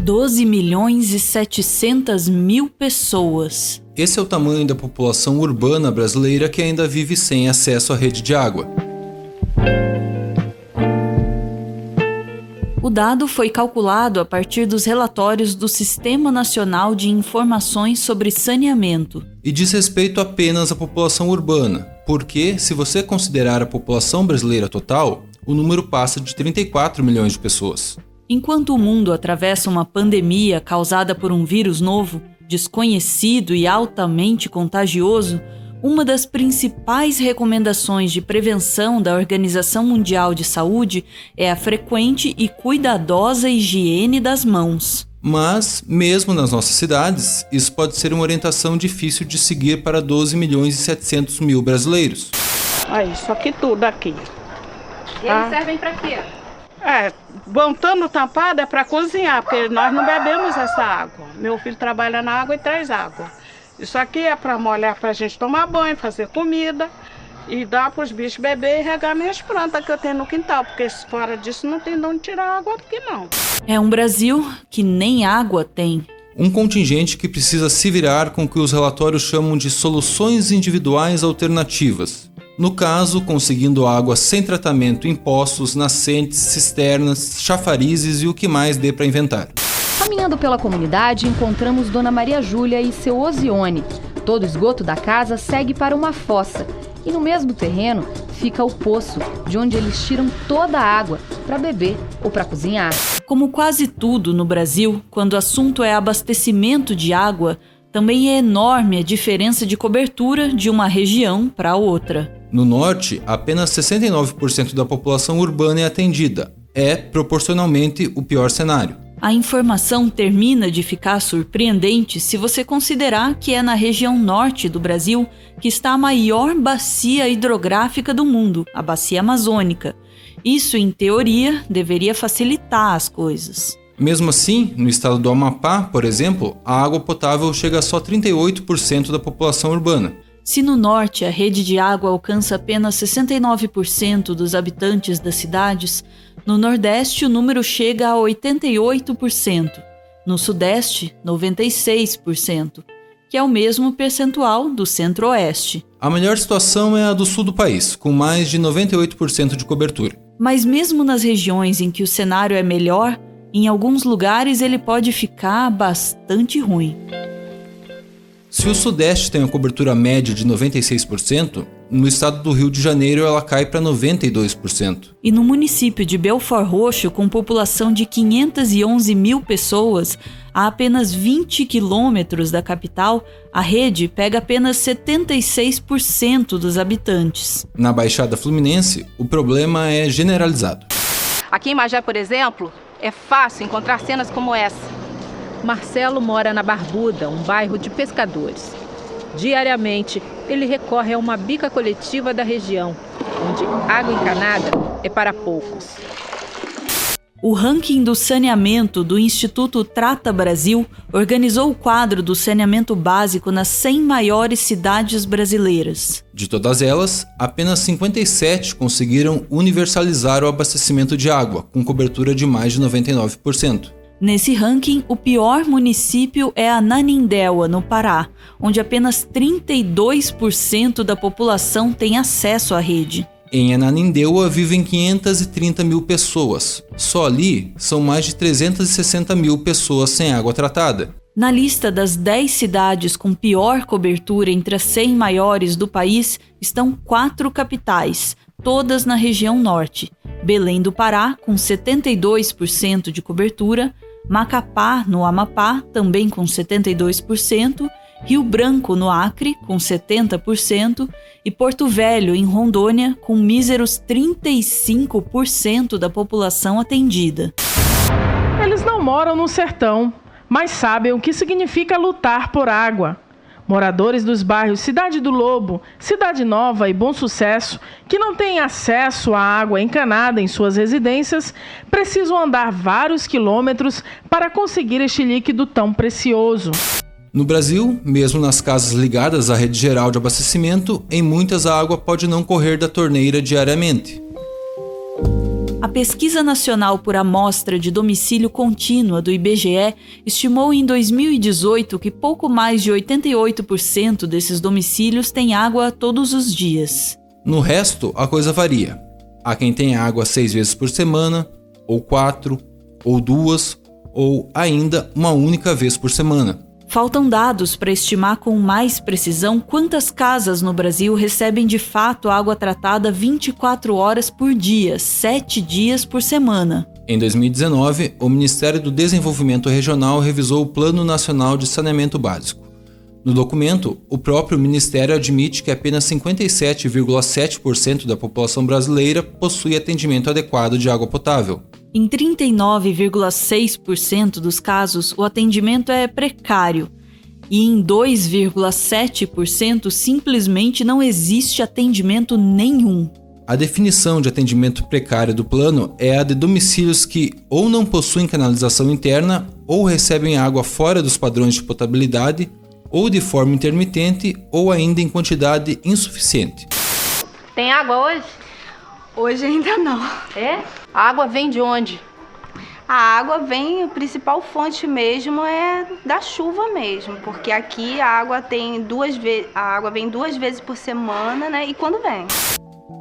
$12.700.000 pessoas. Esse é o tamanho da população urbana brasileira que ainda vive sem acesso à rede de água. O dado foi calculado a partir dos relatórios do Sistema Nacional de Informações sobre Saneamento. E diz respeito apenas à população urbana, porque, se você considerar a população brasileira total, o número passa de 34 milhões de pessoas. Enquanto o mundo atravessa uma pandemia causada por um vírus novo, desconhecido e altamente contagioso, uma das principais recomendações de prevenção da Organização Mundial de Saúde é a frequente e cuidadosa higiene das mãos. Mas, mesmo nas nossas cidades, isso pode ser uma orientação difícil de seguir para 12.700.000 brasileiros. Aí, isso aqui tudo aqui. Eles servem para quê? Voltando tampada é para cozinhar, porque nós não bebemos essa água. Meu filho trabalha na água e traz água. Isso aqui é para molhar, para a gente tomar banho, fazer comida e dar para os bichos beber e regar minhas plantas que eu tenho no quintal, porque fora disso não tem de onde tirar água aqui não. É um Brasil que nem água tem. Um contingente que precisa se virar com o que os relatórios chamam de soluções individuais alternativas. No caso, conseguindo água sem tratamento em poços, nascentes, cisternas, chafarizes e o que mais dê para inventar. Caminhando pela comunidade, encontramos Dona Maria Júlia e seu Ozione. Todo o esgoto da casa segue para uma fossa. E no mesmo terreno fica o poço, de onde eles tiram toda a água para beber ou para cozinhar. Como quase tudo no Brasil, quando o assunto é abastecimento de água, também é enorme a diferença de cobertura de uma região para outra. No norte, apenas 69% da população urbana é atendida. É, proporcionalmente, o pior cenário. A informação termina de ficar surpreendente se você considerar que é na região norte do Brasil que está a maior bacia hidrográfica do mundo, a Bacia Amazônica. Isso, em teoria, deveria facilitar as coisas. Mesmo assim, no estado do Amapá, por exemplo, a água potável chega a só 38% da população urbana. Se no norte a rede de água alcança apenas 69% dos habitantes das cidades, no nordeste o número chega a 88%, no sudeste 96%, que é o mesmo percentual do centro-oeste. A melhor situação é a do sul do país, com mais de 98% de cobertura. Mas mesmo nas regiões em que o cenário é melhor, em alguns lugares ele pode ficar bastante ruim. Se o Sudeste tem uma cobertura média de 96%, no estado do Rio de Janeiro ela cai para 92%. E no município de Belford Roxo, com população de 511 mil pessoas, a apenas 20 quilômetros da capital, a rede pega apenas 76% dos habitantes. Na Baixada Fluminense, o problema é generalizado. Aqui em Magé, por exemplo, é fácil encontrar cenas como essa. Marcelo mora na Barbuda, um bairro de pescadores. Diariamente, ele recorre a uma bica coletiva da região, onde água encanada é para poucos. O ranking do saneamento do Instituto Trata Brasil organizou o quadro do saneamento básico nas 100 maiores cidades brasileiras. De todas elas, apenas 57 conseguiram universalizar o abastecimento de água, com cobertura de mais de 99%. Nesse ranking, o pior município é Ananindeua, no Pará, onde apenas 32% da população tem acesso à rede. Em Ananindeua vivem 530 mil pessoas. Só ali são mais de 360 mil pessoas sem água tratada. Na lista das 10 cidades com pior cobertura entre as 100 maiores do país estão 4 capitais, todas na região norte. Belém do Pará, com 72% de cobertura, Macapá, no Amapá, também com 72%, Rio Branco, no Acre, com 70%, e Porto Velho, em Rondônia, com míseros 35% da população atendida. Eles não moram no sertão, mas sabem o que significa lutar por água. Moradores dos bairros Cidade do Lobo, Cidade Nova e Bom Sucesso, que não têm acesso à água encanada em suas residências, precisam andar vários quilômetros para conseguir este líquido tão precioso. No Brasil, mesmo nas casas ligadas à rede geral de abastecimento, em muitas a água pode não correr da torneira diariamente. A Pesquisa Nacional por Amostra de Domicílio Contínua do IBGE estimou em 2018 que pouco mais de 88% desses domicílios têm água todos os dias. No resto, a coisa varia. Há quem tenha água 6 vezes por semana, ou 4, ou 2, ou ainda uma única vez por semana. Faltam dados para estimar com mais precisão quantas casas no Brasil recebem de fato água tratada 24 horas por dia, 7 dias por semana. Em 2019, o Ministério do Desenvolvimento Regional revisou o Plano Nacional de Saneamento Básico. No documento, o próprio Ministério admite que apenas 57,7% da população brasileira possui atendimento adequado de água potável. Em 39,6% dos casos, o atendimento é precário e em 2,7% simplesmente não existe atendimento nenhum. A definição de atendimento precário do plano é a de domicílios que ou não possuem canalização interna ou recebem água fora dos padrões de potabilidade ou de forma intermitente ou ainda em quantidade insuficiente. Tem água hoje? Hoje ainda não. É? A água vem de onde? A água vem, a principal fonte mesmo é da chuva mesmo, porque aqui a água vem 2 vezes por semana, né? E quando vem?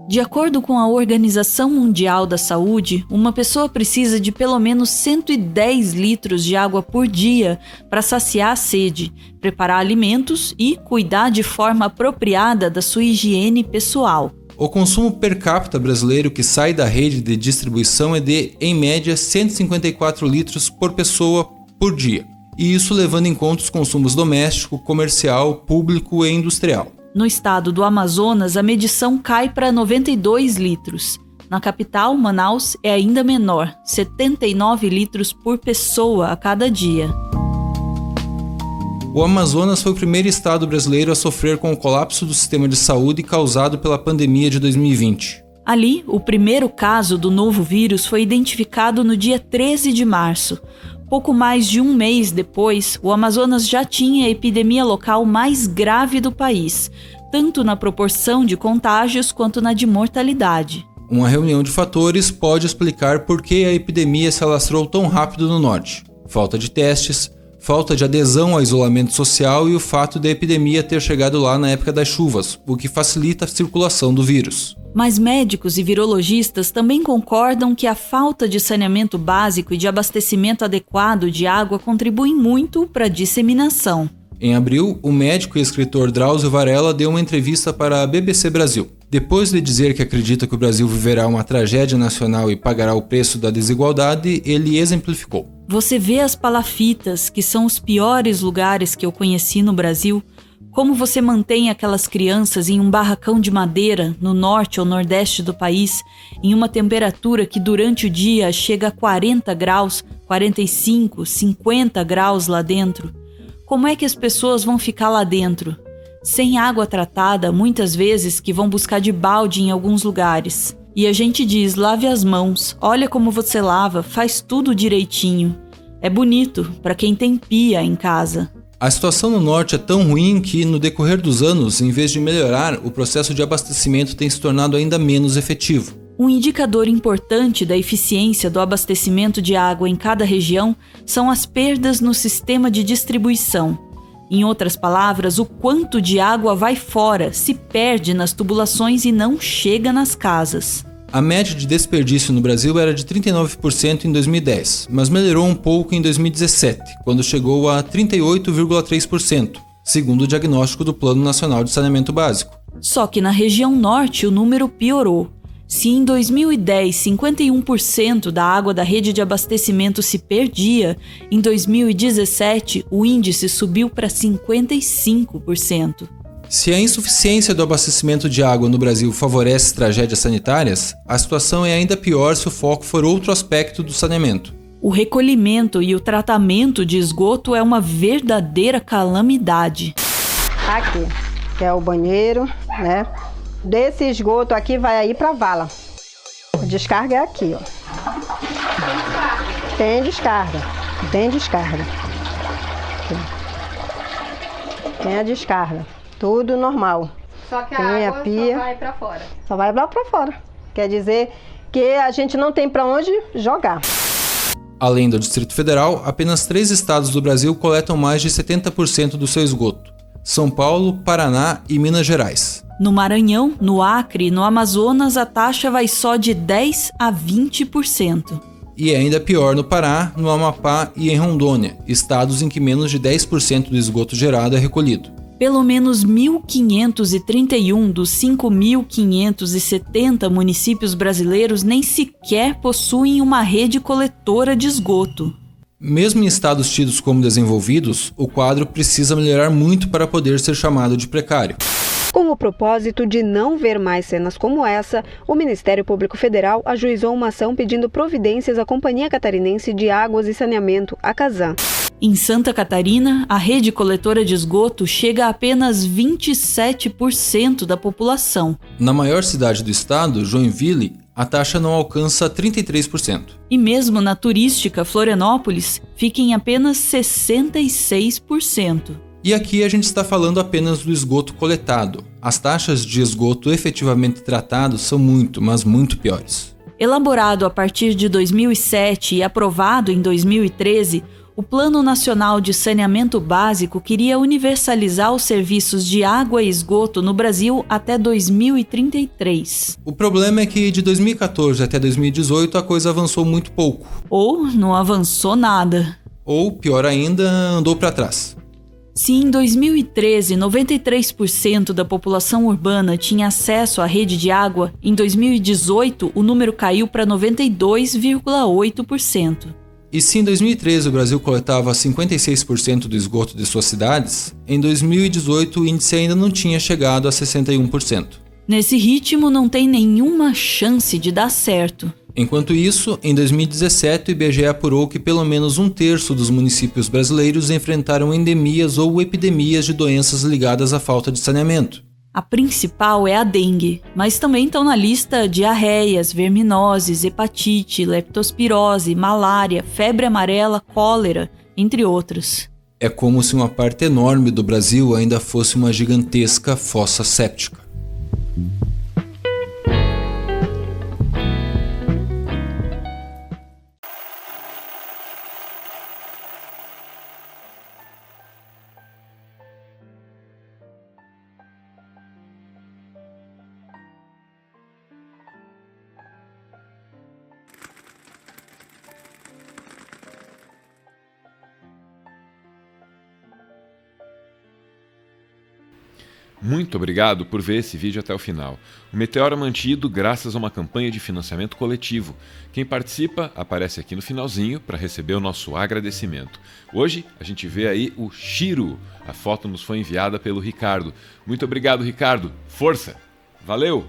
De acordo com a Organização Mundial da Saúde, uma pessoa precisa de pelo menos 110 litros de água por dia para saciar a sede, preparar alimentos e cuidar de forma apropriada da sua higiene pessoal. O consumo per capita brasileiro que sai da rede de distribuição é de, em média, 154 litros por pessoa por dia. E isso levando em conta os consumos doméstico, comercial, público e industrial. No estado do Amazonas, a medição cai para 92 litros. Na capital, Manaus, é ainda menor, 79 litros por pessoa a cada dia. O Amazonas foi o primeiro estado brasileiro a sofrer com o colapso do sistema de saúde causado pela pandemia de 2020. Ali, o primeiro caso do novo vírus foi identificado no dia 13 de março. Pouco mais de um mês depois, o Amazonas já tinha a epidemia local mais grave do país, tanto na proporção de contágios quanto na de mortalidade. Uma reunião de fatores pode explicar por que a epidemia se alastrou tão rápido no norte. Falta de testes, falta de adesão ao isolamento social e o fato da epidemia ter chegado lá na época das chuvas, o que facilita a circulação do vírus. Mas médicos e virologistas também concordam que a falta de saneamento básico e de abastecimento adequado de água contribuem muito para a disseminação. Em abril, o médico e escritor Drauzio Varela deu uma entrevista para a BBC Brasil. Depois de dizer que acredita que o Brasil viverá uma tragédia nacional e pagará o preço da desigualdade, ele exemplificou. Você vê as palafitas, que são os piores lugares que eu conheci no Brasil, como você mantém aquelas crianças em um barracão de madeira no norte ou nordeste do país, em uma temperatura que durante o dia chega a 40 graus, 45, 50 graus lá dentro. Como é que as pessoas vão ficar lá dentro? Sem água tratada, muitas vezes que vão buscar de balde em alguns lugares. E a gente diz, lave as mãos, olha como você lava, faz tudo direitinho. É bonito para quem tem pia em casa. A situação no norte é tão ruim que, no decorrer dos anos, em vez de melhorar, o processo de abastecimento tem se tornado ainda menos efetivo. Um indicador importante da eficiência do abastecimento de água em cada região são as perdas no sistema de distribuição. Em outras palavras, o quanto de água vai fora, se perde nas tubulações e não chega nas casas. A média de desperdício no Brasil era de 39% em 2010, mas melhorou um pouco em 2017, quando chegou a 38,3%, segundo o diagnóstico do Plano Nacional de Saneamento Básico. Só que na região norte o número piorou. Se em 2010 51% da água da rede de abastecimento se perdia, em 2017 o índice subiu para 55%. Se a insuficiência do abastecimento de água no Brasil favorece tragédias sanitárias, a situação é ainda pior se o foco for outro aspecto do saneamento. O recolhimento e o tratamento de esgoto é uma verdadeira calamidade. Aqui, que é o banheiro, né? Desse esgoto aqui vai aí para a vala. A descarga é aqui, ó. Tem descarga. Tem a descarga. Tudo normal. Só que tem a água pia, só vai para fora. Só vai lá para fora. Quer dizer que a gente não tem para onde jogar. Além do Distrito Federal, apenas 3 estados do Brasil coletam mais de 70% do seu esgoto: São Paulo, Paraná e Minas Gerais. No Maranhão, no Acre e no Amazonas, a taxa vai só de 10% a 20%. E é ainda pior no Pará, no Amapá e em Rondônia, estados em que menos de 10% do esgoto gerado é recolhido. Pelo menos 1.531 dos 5.570 municípios brasileiros nem sequer possuem uma rede coletora de esgoto. Mesmo em estados tidos como desenvolvidos, o quadro precisa melhorar muito para poder ser chamado de precário. Com o propósito de não ver mais cenas como essa, o Ministério Público Federal ajuizou uma ação pedindo providências à Companhia Catarinense de Águas e Saneamento, a Casan. Em Santa Catarina, a rede coletora de esgoto chega a apenas 27% da população. Na maior cidade do estado, Joinville, a taxa não alcança 33%. E mesmo na turística Florianópolis, fica em apenas 66%. E aqui a gente está falando apenas do esgoto coletado. As taxas de esgoto efetivamente tratado são muito, mas muito piores. Elaborado a partir de 2007 e aprovado em 2013, o Plano Nacional de Saneamento Básico queria universalizar os serviços de água e esgoto no Brasil até 2033. O problema é que de 2014 até 2018 a coisa avançou muito pouco. Ou não avançou nada. Ou, pior ainda, andou para trás. Se em 2013 93% da população urbana tinha acesso à rede de água, em 2018 o número caiu para 92,8%. E se em 2013 o Brasil coletava 56% do esgoto de suas cidades, em 2018 o índice ainda não tinha chegado a 61%. Nesse ritmo não tem nenhuma chance de dar certo. Enquanto isso, em 2017 o IBGE apurou que pelo menos 1/3 dos municípios brasileiros enfrentaram endemias ou epidemias de doenças ligadas à falta de saneamento. A principal é a dengue, mas também estão na lista diarreias, verminoses, hepatite, leptospirose, malária, febre amarela, cólera, entre outros. É como se uma parte enorme do Brasil ainda fosse uma gigantesca fossa séptica. Muito obrigado por ver esse vídeo até o final. O Meteoro é mantido graças a uma campanha de financiamento coletivo. Quem participa aparece aqui no finalzinho para receber o nosso agradecimento. Hoje a gente vê aí o Chiro. A foto nos foi enviada pelo Ricardo. Muito obrigado, Ricardo. Força! Valeu!